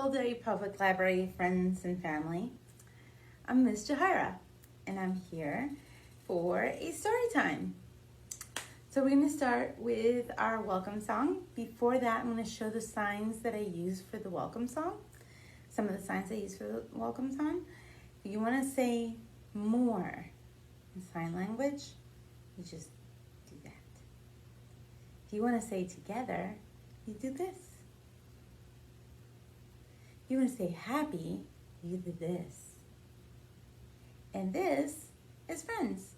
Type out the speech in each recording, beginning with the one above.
Boulder Public Library friends and family. I'm Miss Yahira, and I'm here for a story time. So we're going to start with our welcome song. Before that, I'm going to show the signs that I use for the welcome song. Some of the signs I use for the welcome song. If you want to say more in sign language, you just do that. If you want to say together, you do this. If you want to say happy, you do this. And this is friends.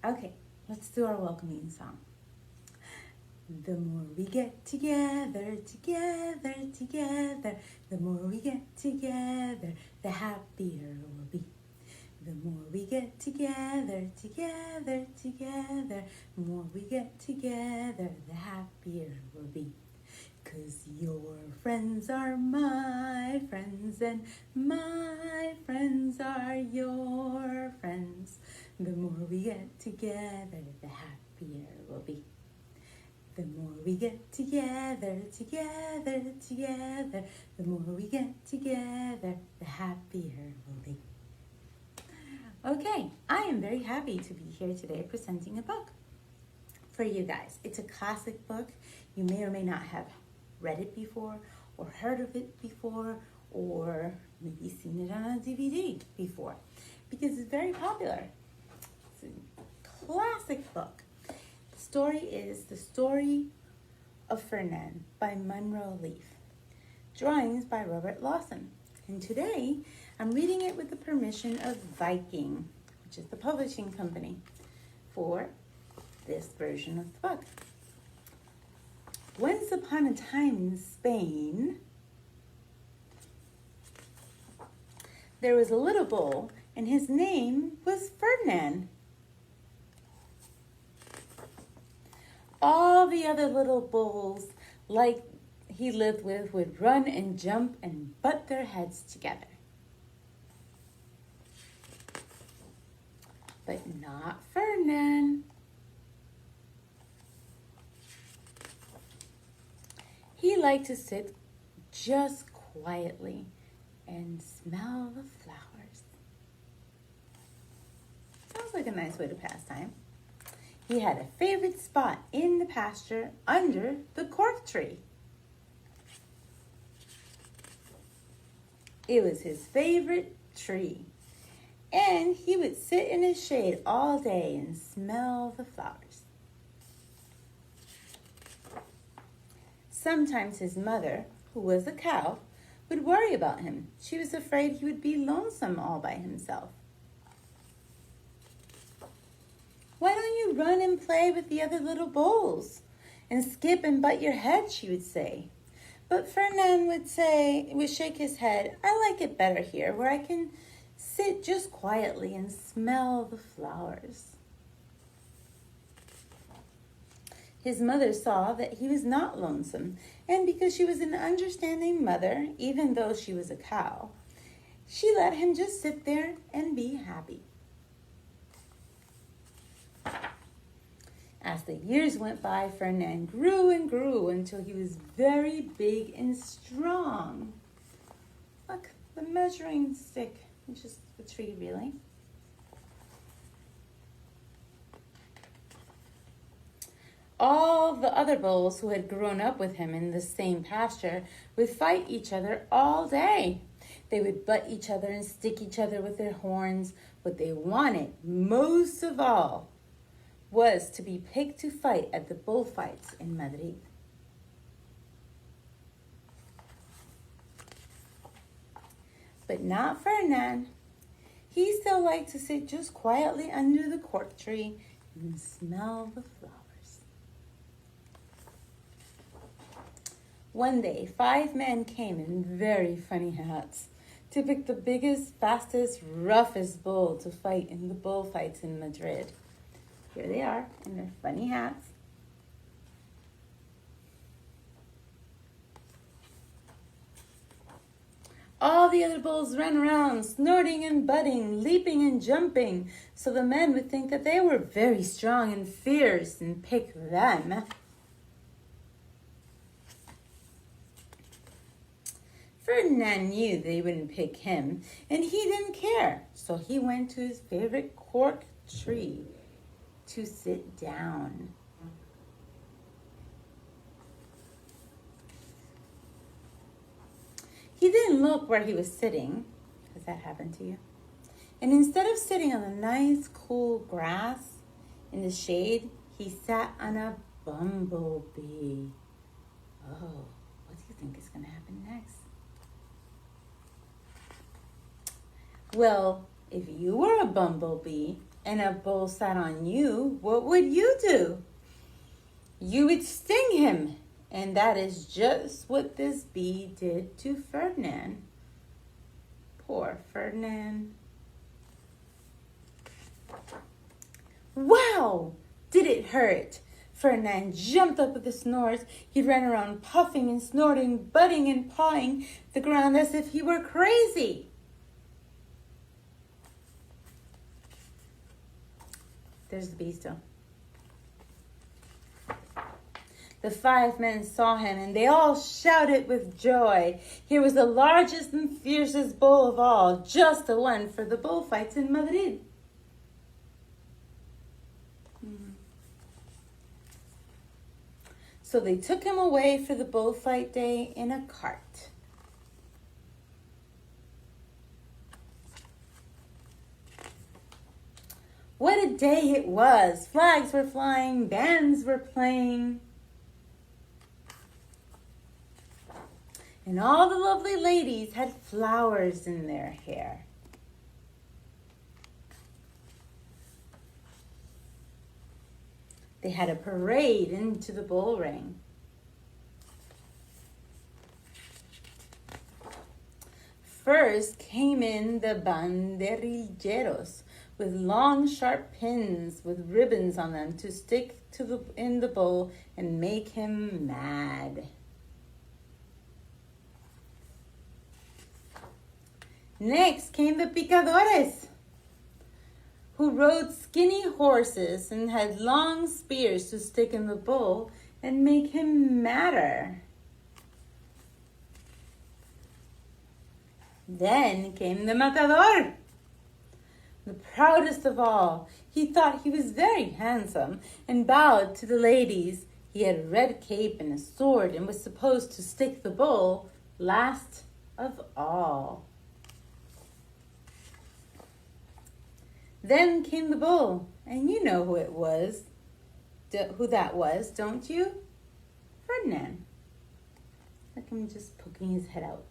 Okay, let's do our welcoming song. The more we get together, together, together, the more we get together, the happier we'll be. The more we get together, together, together, the more we get together, the happier we'll be. 'Cause your friends are my friends and my friends are your friends. The more we get together, the happier we'll be. The more we get together, together, together, the more we get together, the happier we'll be. Okay, I am very happy to be here today presenting a book for you guys. It's a classic book. You may or may not have read it before or heard of it before or maybe seen it on a DVD before because it's very popular. It's a classic book. The story is The Story of Ferdinand by Munro Leaf. Drawings by Robert Lawson. And today I'm reading it with the permission of Viking, which is the publishing company for this version of the book. Once upon a time in Spain, there was a little bull, and his name was Ferdinand. All the other little bulls, like he lived with, would run and jump and butt their heads together. But not Ferdinand. He liked to sit just quietly and smell the flowers. Sounds like a nice way to pass time. He had a favorite spot in the pasture under the cork tree. It was his favorite tree, and he would sit in his shade all day and smell the flowers. Sometimes his mother, who was a cow, would worry about him. She was afraid he would be lonesome all by himself. "Why don't you run and play with the other little bulls and skip and butt your head?" she would say. But Ferdinand would shake his head. "I like it better here, where I can sit just quietly and smell the flowers." His mother saw that he was not lonesome, and because she was an understanding mother, even though she was a cow, she let him just sit there and be happy. As the years went by, Ferdinand grew and grew until he was very big and strong. Look, the measuring stick, which is a tree really. All the other bulls who had grown up with him in the same pasture would fight each other all day. They would butt each other and stick each other with their horns. What they wanted most of all was to be picked to fight at the bullfights in Madrid. But not Ferdinand. He still liked to sit just quietly under the cork tree and smell the flowers. One day, 5 men came in very funny hats to pick the biggest, fastest, roughest bull to fight in the bullfights in Madrid. Here they are in their funny hats. All the other bulls ran around, snorting and butting, leaping and jumping, so the men would think that they were very strong and fierce and pick them. Ferdinand knew they wouldn't pick him, and he didn't care. So he went to his favorite cork tree to sit down. He didn't look where he was sitting. Has that happened to you? And instead of sitting on the nice, cool grass in the shade, he sat on a bumblebee. Oh, what do you think is going to happen next? Well, if you were a bumblebee and a bull sat on you, what would you do? You would sting him. And that is just what this bee did to Ferdinand. Poor Ferdinand. Wow! Did it hurt? Ferdinand jumped up with a snort. He ran around puffing and snorting, butting and pawing the ground as if he were crazy. There's the bee still. The 5 men saw him, and they all shouted with joy. Here was the largest and fiercest bull of all, just the one for the bullfights in Madrid. So they took him away for the bullfight day in a cart. What a day it was. Flags were flying, bands were playing. And all the lovely ladies had flowers in their hair. They had a parade into the bull ring. First came in the banderilleros with long sharp pins with ribbons on them to stick in the bull and make him mad. Next came the picadores, who rode skinny horses and had long spears to stick in the bull and make him madder. Then came the matador, the proudest of all. He thought he was very handsome and bowed to the ladies. He had a red cape and a sword and was supposed to stick the bull last of all. Then came the bull, and you know who it was, who that was, don't you? Ferdinand. Look at him just poking his head out.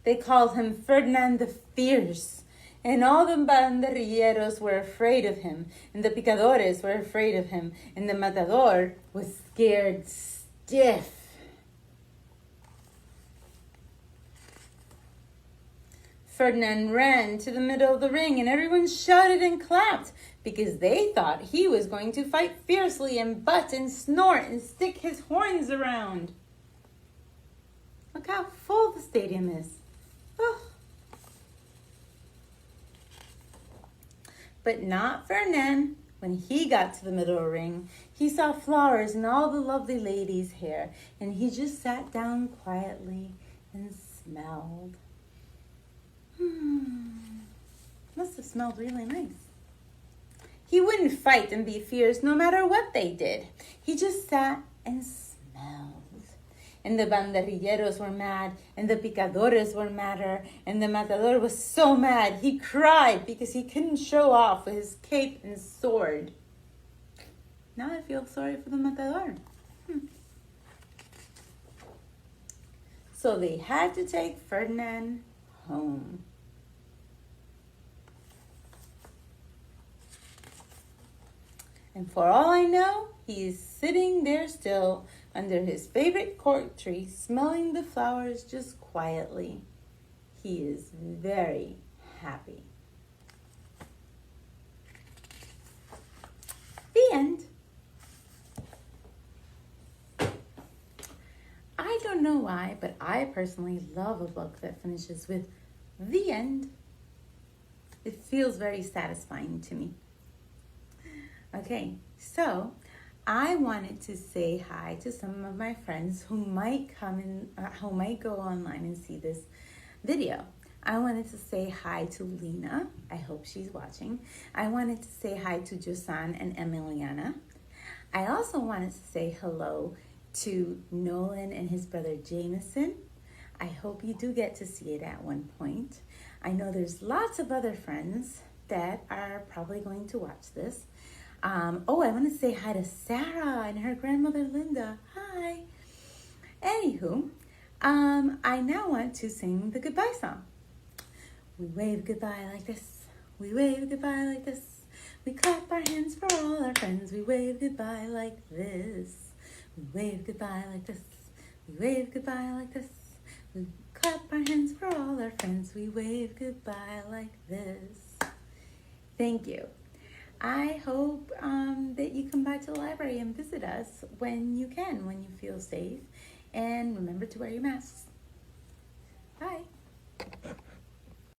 They called him Ferdinand the Fierce, and all the banderilleros were afraid of him, and the picadores were afraid of him, and the matador was scared stiff. Ferdinand ran to the middle of the ring, and everyone shouted and clapped because they thought he was going to fight fiercely and butt and snort and stick his horns around. Look how full the stadium is. Oh. But not Ferdinand. When he got to the middle of the ring, he saw flowers in all the lovely ladies' hair, and he just sat down quietly and smelled. Must have smelled really nice. He wouldn't fight and be fierce no matter what they did. He just sat and smelled. And the banderilleros were mad, and the picadores were madder, and the matador was so mad he cried because he couldn't show off with his cape and sword. Now I feel sorry for the matador. So they had to take Ferdinand home. And for all I know, he is sitting there still under his favorite cork tree, smelling the flowers just quietly. He is very happy. The end. I don't know why, but I personally love a book that finishes with the end. It feels very satisfying to me. Okay, so I wanted to say hi to some of my friends who might come in, who might go online and see this video. I wanted to say hi to Lena. I hope she's watching. I wanted to say hi to Josan and Emiliana. I also wanted to say hello to Nolan and his brother Jameson. I hope you do get to see it at one point. I know there's lots of other friends that are probably going to watch this. I want to say hi to Sarah and her grandmother Linda. Hi. Anywho, I now want to sing the goodbye song. We wave goodbye like this. We wave goodbye like this. We clap our hands for all our friends. We wave goodbye like this. We wave goodbye like this. We wave goodbye like this. We clap our hands for all our friends. We wave goodbye like this. Thank you. I hope that you come by to the library and visit us when you can, when you feel safe. And remember to wear your masks.